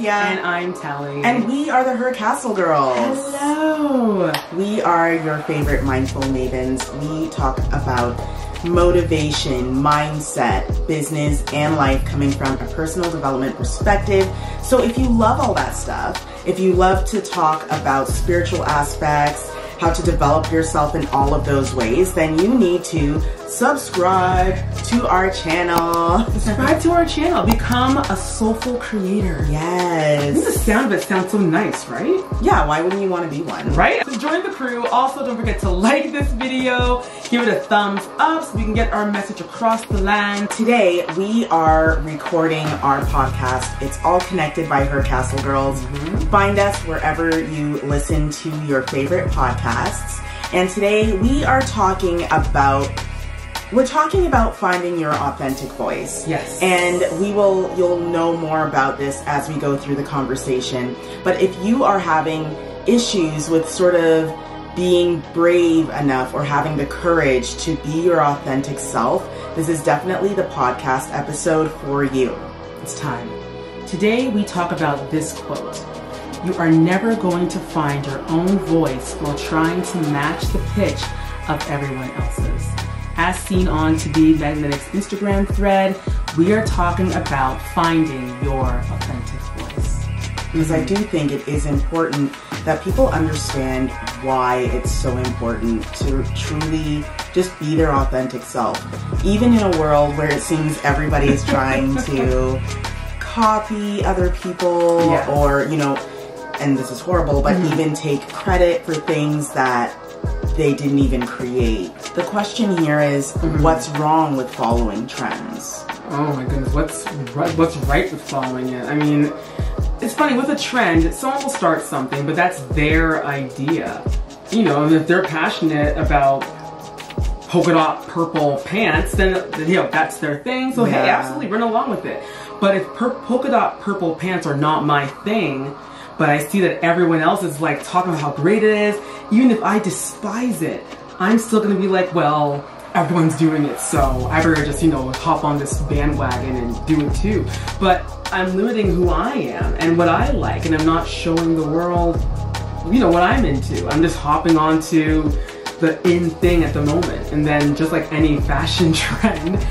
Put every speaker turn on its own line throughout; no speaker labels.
Althea.
And I'm Tally.
And we are the Her Castle Girls.
Hello.
We are your favorite mindful mavens. We talk about motivation, mindset, business, and life coming from a personal development perspective. So if you love all that stuff, if you love to talk about spiritual aspects, how to develop yourself in all of those ways, then you need to subscribe to our channel.
Subscribe to our channel. Become a soulful creator.
Yes.
I think the sound of it sounds so nice, right?
Yeah, why wouldn't you want to be one?
Right? So join the crew. Also, don't forget to like this video, give it a thumbs up so we can get our message across the land.
Today, we are recording our podcast. It's all connected by Her Castle Girls. Find us wherever you listen to your favorite podcasts. And today we are talking about finding your authentic voice.
Yes.
And you'll know more about this as we go through the conversation. But if you are having issues with sort of being brave enough or having the courage to be your authentic self, this is definitely the podcast episode for you.
It's time. Today we talk about this quote. You are never going to find your own voice while trying to match the pitch of everyone else's. As seen on To Be Magnetic's Instagram thread, we are talking about finding your authentic voice.
Because I do think it is important that people understand why it's so important to truly just be their authentic self. Even in a world where it seems everybody is trying to copy other people or, and this is horrible, but even take credit for things that they didn't even create. The question here is, what's wrong with following trends?
Oh my goodness, what's right with following it? I mean, it's funny, with a trend, someone will start something, but that's their idea. And if they're passionate about polka dot purple pants, then that's their thing. So hey, absolutely, run along with it. But if polka dot purple pants are not my thing, but I see that everyone else is like talking about how great it is, even if I despise it, I'm still gonna be like, well, everyone's doing it, so I better just, hop on this bandwagon and do it too. But I'm limiting who I am and what I like, and I'm not showing the world, what I'm into. I'm just hopping onto the in thing at the moment. And then just like any fashion trend,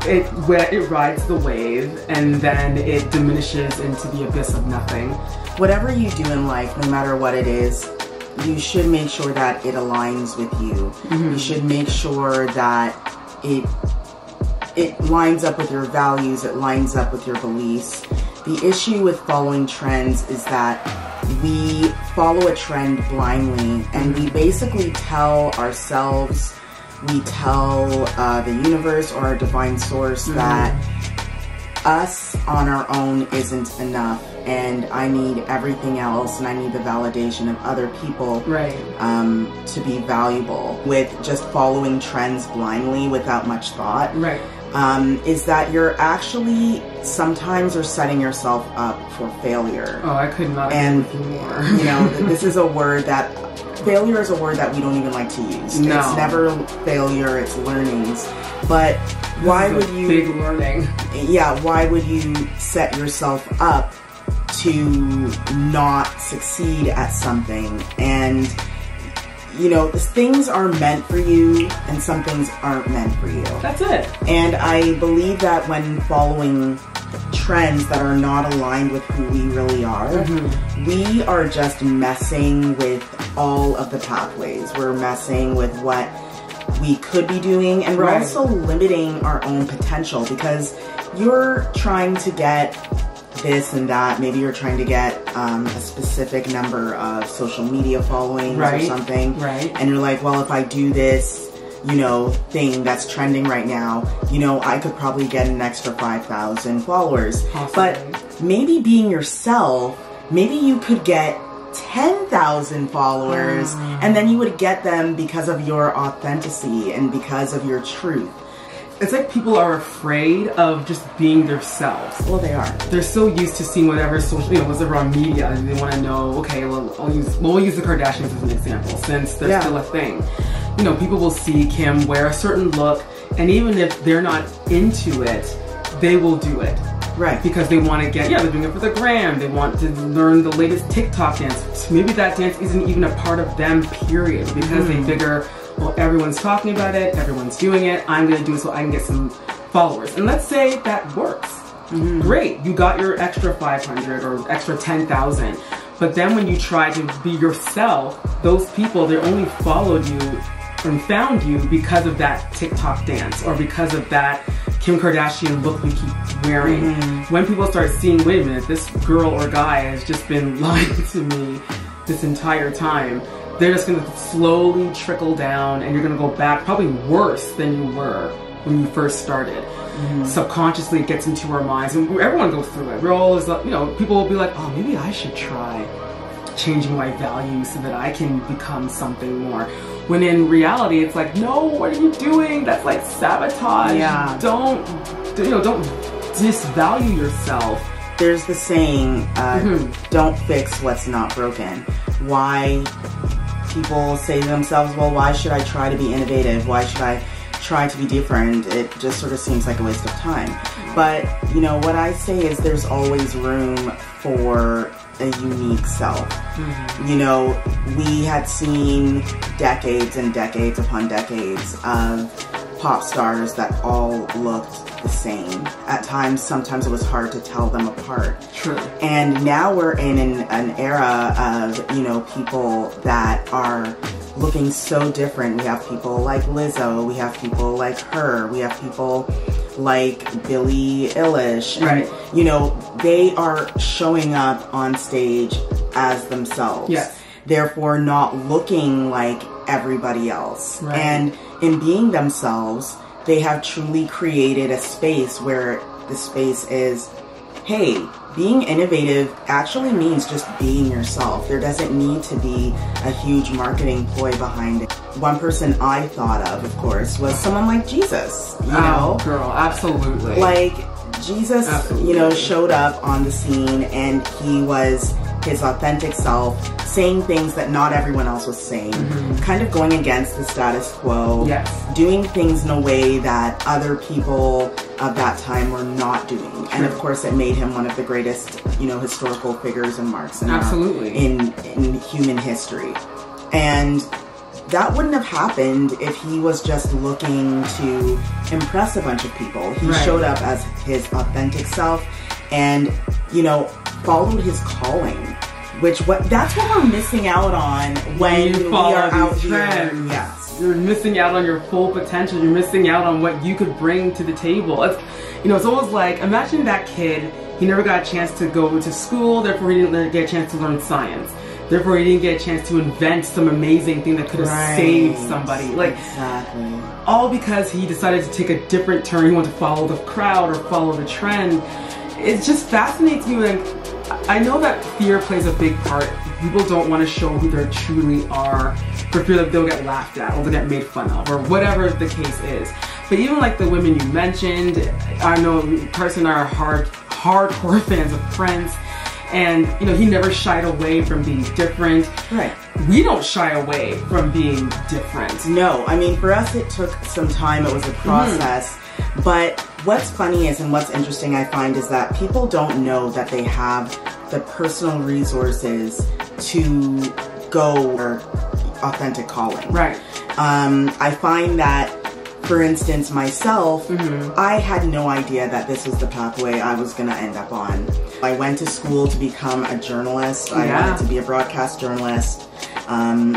it rides the wave and then it diminishes into the abyss of nothing.
Whatever you do in life, no matter what it is, you should make sure that it aligns with you. You should make sure that it lines up with your values, it lines up with your beliefs. The issue with following trends is that we follow a trend blindly and we basically tell ourselves, we tell the universe or our divine source that us on our own isn't enough, and I need everything else, and I need the validation of other people to be valuable. With just following trends blindly without much thought, is that you're actually sometimes are setting yourself up for failure.
Oh, I could not agree with you more.
This is a word that failure is a word that we don't even like to use.
No.
It's never failure, it's learnings. But why would you...
Big learning.
Yeah, why would you set yourself up to not succeed at something? And, things are meant for you and some things aren't meant for you.
That's it.
And I believe that when following trends that are not aligned with who we really are, we are just messing with all of the pathways. We're messing with what we could be doing, and we're also limiting our own potential, because you're trying to get this and that. Maybe you're trying to get a specific number of social media followings or something, and you're like, well, if I do this thing that's trending right now, I could probably get an extra 5,000 followers. But maybe being yourself, maybe you could get 10,000 followers, and then you would get them because of your authenticity and because of your truth.
It's like people are afraid of just being themselves.
Well, they are.
They're so used to seeing whatever social, whatever on media, and they want to know, okay, well, we'll use the Kardashians as an example, since they're still a thing. People will see Kim wear a certain look, and even if they're not into it, they will do it.
Right.
Because they want to get, they're doing it for the gram. They want to learn the latest TikTok dance. So maybe that dance isn't even a part of them, period. Because they figure, well, everyone's talking about it, everyone's doing it, I'm going to do it so I can get some followers. And let's say that works. Great, you got your extra 500 or extra 10,000. But then when you try to be yourself, those people, they only followed you and found you because of that TikTok dance or because of that Kim Kardashian look you keep wearing. When people start seeing, wait a minute, this girl or guy has just been lying to me this entire time, they're just gonna slowly trickle down and you're gonna go back probably worse than you were when you first started. Subconsciously it gets into our minds, and everyone goes through it. We're always, people will be like, oh, maybe I should try changing my values so that I can become something more. When in reality, it's like, no, what are you doing? That's like sabotage.
Yeah.
Don't disvalue yourself.
There's the saying, don't fix what's not broken. Why people say to themselves, well, why should I try to be innovative? Why should I try to be different? It just sort of seems like a waste of time. But, what I say is there's always room for a unique self. We had seen decades and decades upon decades of pop stars that all looked the same. At times, sometimes it was hard to tell them apart.
True.
And now we're in an era of, people that are looking so different. We have people like Lizzo, we have people like her, we have people like Billie Eilish.
Right.
And, they are showing up on stage as themselves.
Yes.
Therefore not looking like everybody else.
Right.
And in being themselves, they have truly created a space where the space is, hey, being innovative actually means just being yourself. There doesn't need to be a huge marketing ploy behind it. One person I thought of course, was someone like Jesus, you know?
Oh, girl, absolutely.
Like, Jesus,
absolutely.
Showed up on the scene and he was his authentic self, saying things that not everyone else was saying, kind of going against the status quo, doing things in a way that other people of that time were not doing. True. And of course it made him one of the greatest, historical figures and marks in, in human history. And that wouldn't have happened if he was just looking to impress a bunch of people. He showed up as his authentic self and, followed his calling, that's what we're missing out on when we are out here. Yes.
You're missing out on your full potential. You're missing out on what you could bring to the table. It's, it's almost like, imagine that kid, he never got a chance to go to school, therefore he didn't get a chance to learn science. Therefore he didn't get a chance to invent some amazing thing that could have saved somebody. Like,
exactly.
All because he decided to take a different turn. He wanted to follow the crowd or follow the trend. It just fascinates me when I know that fear plays a big part. People don't want to show who they truly are for fear that they'll get laughed at or they'll get made fun of or whatever the case is. But even like the women you mentioned, I know Carson and I are hardcore fans of Prince. And, he never shied away from being different.
Right.
We don't shy away from being different.
No, I mean, for us it took some time. It was a process. But what's funny is, and what's interesting I find, is that people don't know that they have the personal resources to go their authentic calling.
Right.
I find that, for instance, myself, I had no idea that this was the pathway I was going to end up on. I went to school to become a journalist. I wanted to be a broadcast journalist. And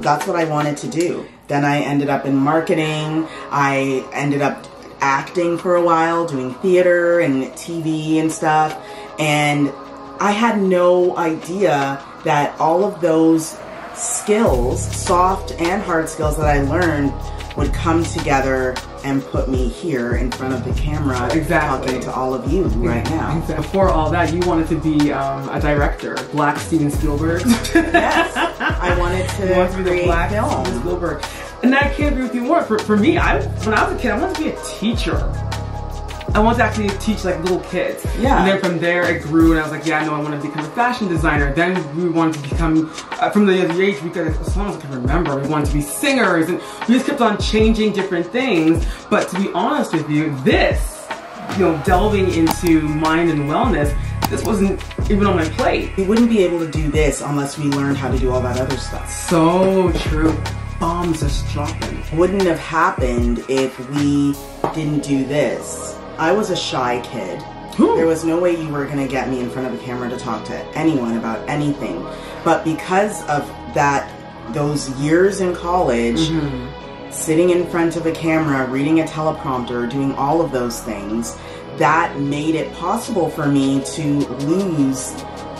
that's what I wanted to do. Then I ended up in marketing. I ended up acting for a while, doing theater and TV and stuff. And I had no idea that all of those skills, soft and hard skills that I learned, would come together and put me here in front of the camera talking to all of you right now.
Before all that, you wanted to be a director, Black Steven Spielberg.
Yes, I wanted to
be the Black Steven Spielberg. And I can't agree with you more. For me, when I was a kid, I wanted to be a teacher. I wanted to actually teach like little kids. Yeah. And then from there it grew and I was like, yeah, no, I want to become a fashion designer. Then we wanted to become, from the age we could, as long as I can remember, we wanted to be singers and we just kept on changing different things. But to be honest with you, this delving into mind and wellness, this wasn't even on my plate.
We wouldn't be able to do this unless we learned how to do all that other stuff.
So true. Bombs just dropping.
Wouldn't have happened if we didn't do this. I was a shy kid. There was no way you were going to get me in front of a camera to talk to anyone about anything. But because of those years in college, sitting in front of a camera, reading a teleprompter, doing all of those things, that made it possible for me to lose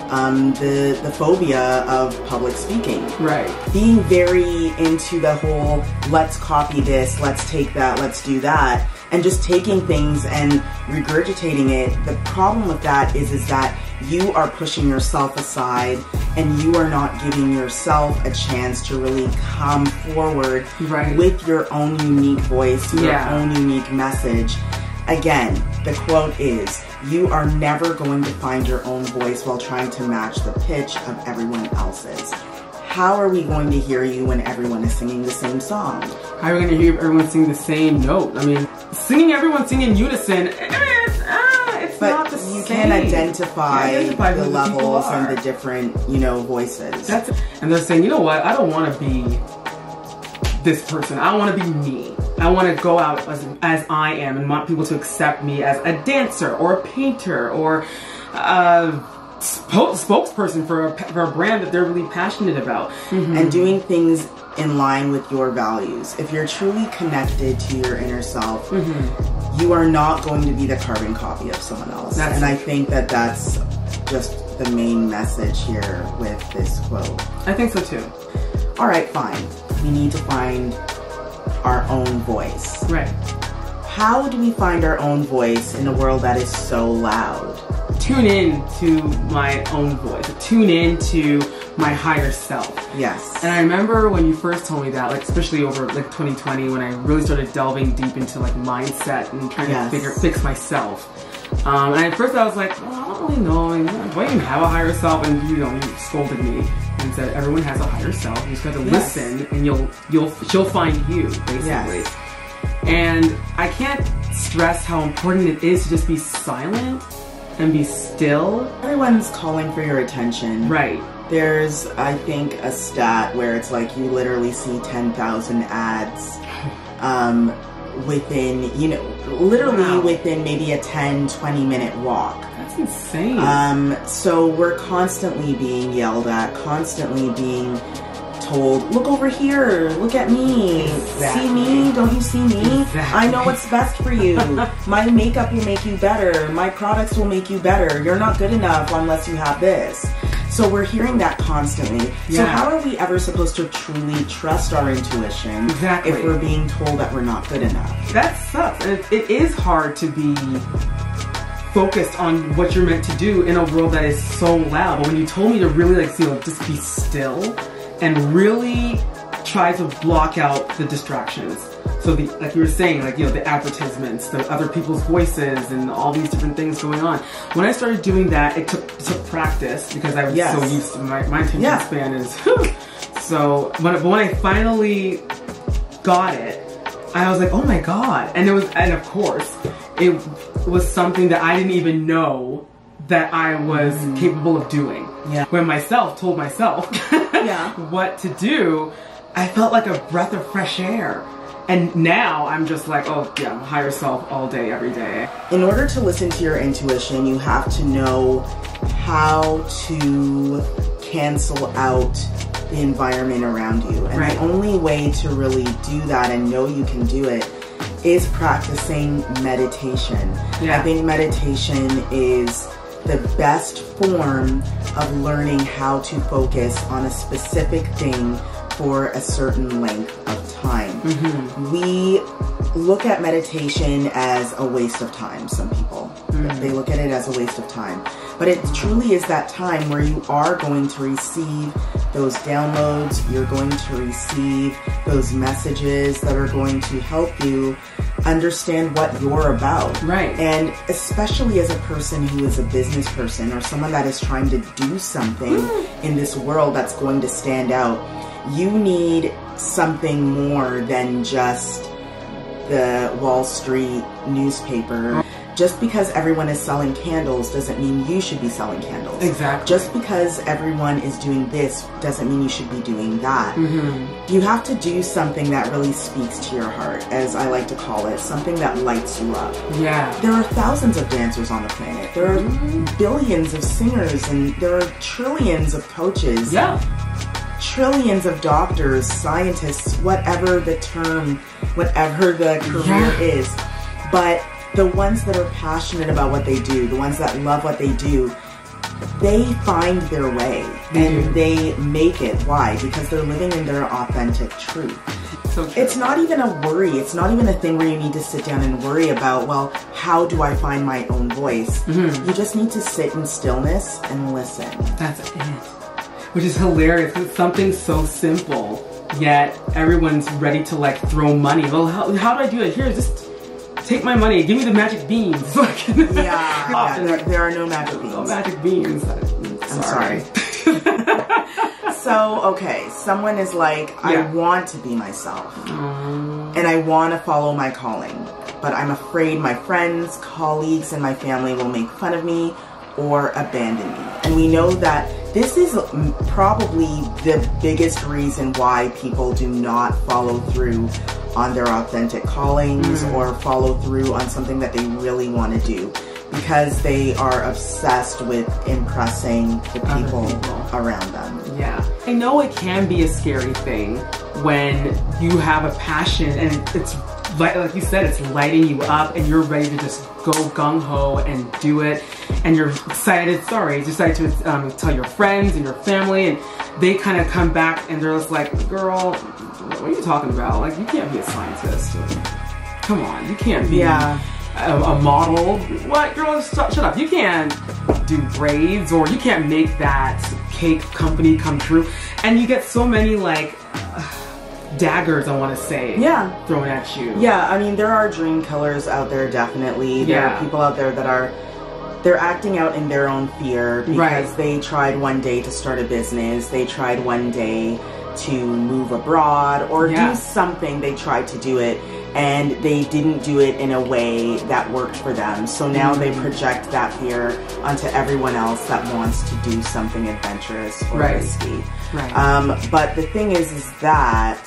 the phobia of public speaking.
Right.
Being very into the whole, let's copy this, let's take that, let's do that, and just taking things and regurgitating it. The problem with that is that you are pushing yourself aside and you are not giving yourself a chance to really come forward with your own unique voice, your own unique message. Again, the quote is, you are never going to find your own voice while trying to match the pitch of everyone else's. How are we going to hear you when everyone is singing the same song?
How are we going to hear everyone sing the same note? I mean, everyone singing in unison, it's not the same.
You can identify the levels and the different, voices.
And they're saying, you know what, I don't want to be this person. I want to be me. I want to go out as I am and want people to accept me as a dancer or a painter or a spokesperson for a brand that they're really passionate about.
And doing things in line with your values. If you're truly connected to your inner self, you are not going to be the carbon copy of someone else. And I think that that's just the main message here with this quote.
I think so too.
All right, fine. We need to find our own voice.
Right.
How do we find our own voice in a world that is so loud?
Tune in to my own voice. Tune in to my higher self.
Yes.
And I remember when you first told me that, especially over 2020, when I really started delving deep into mindset and trying to fix myself. And at first I was like, well, I don't really know. Do I even have a higher self? And you scolded me and said everyone has a higher self. You just got to listen, and she'll find you, basically.
Yes.
And I can't stress how important it is to just be silent and be still.
Everyone's calling for your attention.
Right.
There's, I think, a stat where it's like you literally see 10,000 ads within, literally within maybe a 10-20 minute walk.
That's insane.
So we're constantly being yelled at, constantly being told, look over here, look at me, see me, don't you see me? I know what's best for you. My makeup will make you better. My products will make you better. You're not good enough unless you have this. So we're hearing that constantly. So how are we ever supposed to truly trust our intuition if we're being told that we're not good enough?
That sucks. And it is hard to be focused on what you're meant to do in a world that is so loud. But when you told me to really just be still and really try to block out the distractions. So like you were saying, the advertisements, the other people's voices, and all these different things going on. When I started doing that, it took practice because I was so used to my attention span is so. When I finally got it, I was like, oh my god! And of course, it was something that I didn't even know that I was capable of doing. When myself told myself what to do, I felt like a breath of fresh air. And now I'm just like, oh yeah, higher self all day, every day.
In order to listen to your intuition, you have to know how to cancel out the environment around you. And the only way to really do that and know you can do it is practicing meditation. I think meditation is the best form of learning how to focus on a specific thing for a certain length of time. We look at meditation as a waste of time, some people. They look at it as a waste of time. But it truly is that time where you are going to receive those downloads, you're going to receive those messages that are going to help you understand what you're about. And especially as a person who is a business person or someone that is trying to do something in this world that's going to stand out, you need something more than just the Wall Street newspaper. just because everyone is selling candles doesn't mean you should be selling candles.
Exactly.
Just because everyone is doing this doesn't mean you should be doing that. You have to do something that really speaks to your heart, as I like to call it, something that lights you up.
Yeah.
There are thousands of dancers on the planet. There are billions of singers, and there are trillions of coaches.
Yeah.
Trillions of doctors, scientists, whatever the term, whatever the career is. But the ones that are passionate about what they do, the ones that love what they do, they find their way and they make it. Why? Because they're living in their authentic truth.
So true.
It's not even a worry. It's not even a thing where you need to sit down and worry about, well, how do I find my own voice? You just need to sit in stillness and listen.
That's it. Which is hilarious. It's something so simple, yet everyone's ready to like throw money. Well, how do I do it? Here, just take my money. Give me the magic beans.
There are no magic beans.
No magic beans.
I'm sorry. So, okay, someone is like, I want to be myself. And I want to follow my calling. But I'm afraid my friends, colleagues, and my family will make fun of me or abandon me. And we know that this is probably the biggest reason why people do not follow through on their authentic callings or follow through on something that they really want to do, because they are obsessed with impressing the people around them.
Yeah. I know it can be a scary thing when you have a passion and it's like you said, it's lighting you up and you're ready to just go gung-ho and do it, and you're excited to tell your friends and your family, and they kind of come back and they're just like, girl, what are you talking about? Like, you can't be a scientist. Come on, you can't be a model. What? Girl, shut up. You can't do braids, or you can't make that cake company come true. And you get so many like daggers, I want to say, thrown at you.
Yeah, I mean, there are dream killers out there, definitely. There are people out there that they're acting out in their own fear because they tried one day to start a business, they tried one day to move abroad or do something. They tried to do it and they didn't do it in a way that worked for them. So now they project that fear onto everyone else that wants to do something adventurous or risky. But the thing is that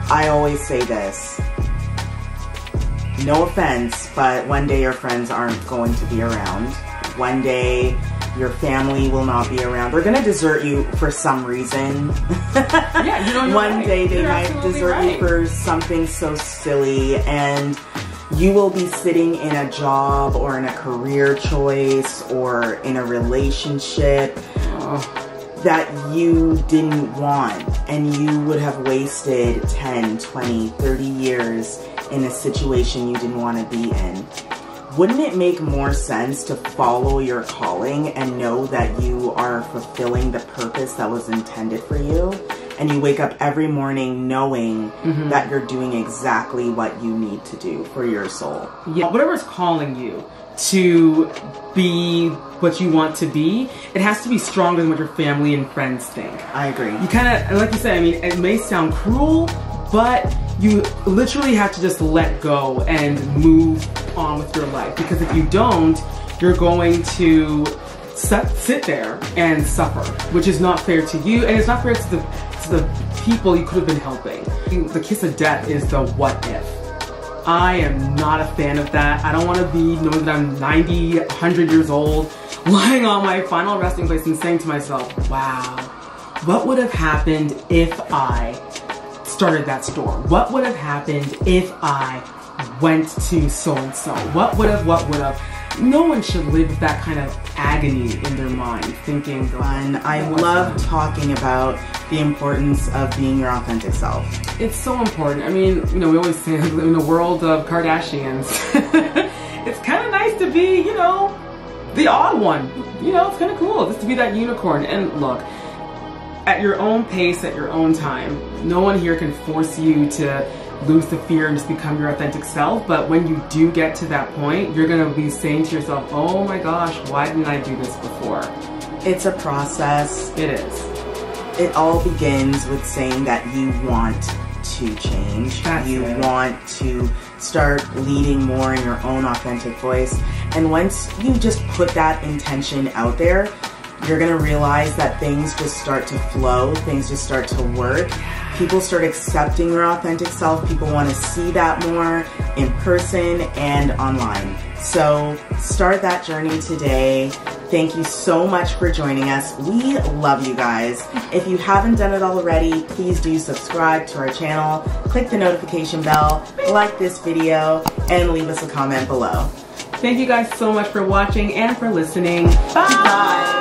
I always say this, no offense, but one day your friends aren't going to be around. One day your family will not be around. They're going to desert you for some reason. One day they might desert you for something so silly, and you will be sitting in a job or in a career choice or in a relationship that you didn't want, and you would have wasted 10, 20, 30 years in a situation you didn't want to be in. Wouldn't it make more sense to follow your calling and know that you are fulfilling the purpose that was intended for you? And you wake up every morning knowing that you're doing exactly what you need to do for your soul.
Yeah, whatever's calling you to be what you want to be, it has to be stronger than what your family and friends think.
I agree.
You kind of, like you said, I mean, it may sound cruel, but you literally have to just let go and move on with your life. Because if you don't, you're going to sit there and suffer, which is not fair to you, and it's not fair to the people you could have been helping. The kiss of death is the what if. I am not a fan of that. I don't want to be knowing that I'm 90, 100 years old, lying on my final resting place and saying to myself, wow, what would have happened if I started that store? What would have happened if I went to so-and-so? What would have? No one should live with that kind of agony in their mind, thinking.
And I love talking about the importance of being your authentic self.
It's so important. I mean, you know, we always say in the world of Kardashians, it's kind of nice to be, you know, the odd one. You know, it's kind of cool just to be that unicorn. And look, at your own pace, at your own time, no one here can force you to lose the fear and just become your authentic self. But when you do get to that point, you're going to be saying to yourself, oh my gosh, why didn't I do this before?
It's a process.
It is.
It all begins with saying that you want to change.
That's
You
it.
want to start leading more in your own authentic voice. And once you just put that intention out there, you're gonna realize that things just start to flow, things just start to work. People start accepting your authentic self. People wanna see that more in person and online. So start that journey today. Thank you so much for joining us. We love you guys. If you haven't done it already, please do subscribe to our channel, click the notification bell, like this video, and leave us a comment below.
Thank you guys so much for watching and for listening. Bye!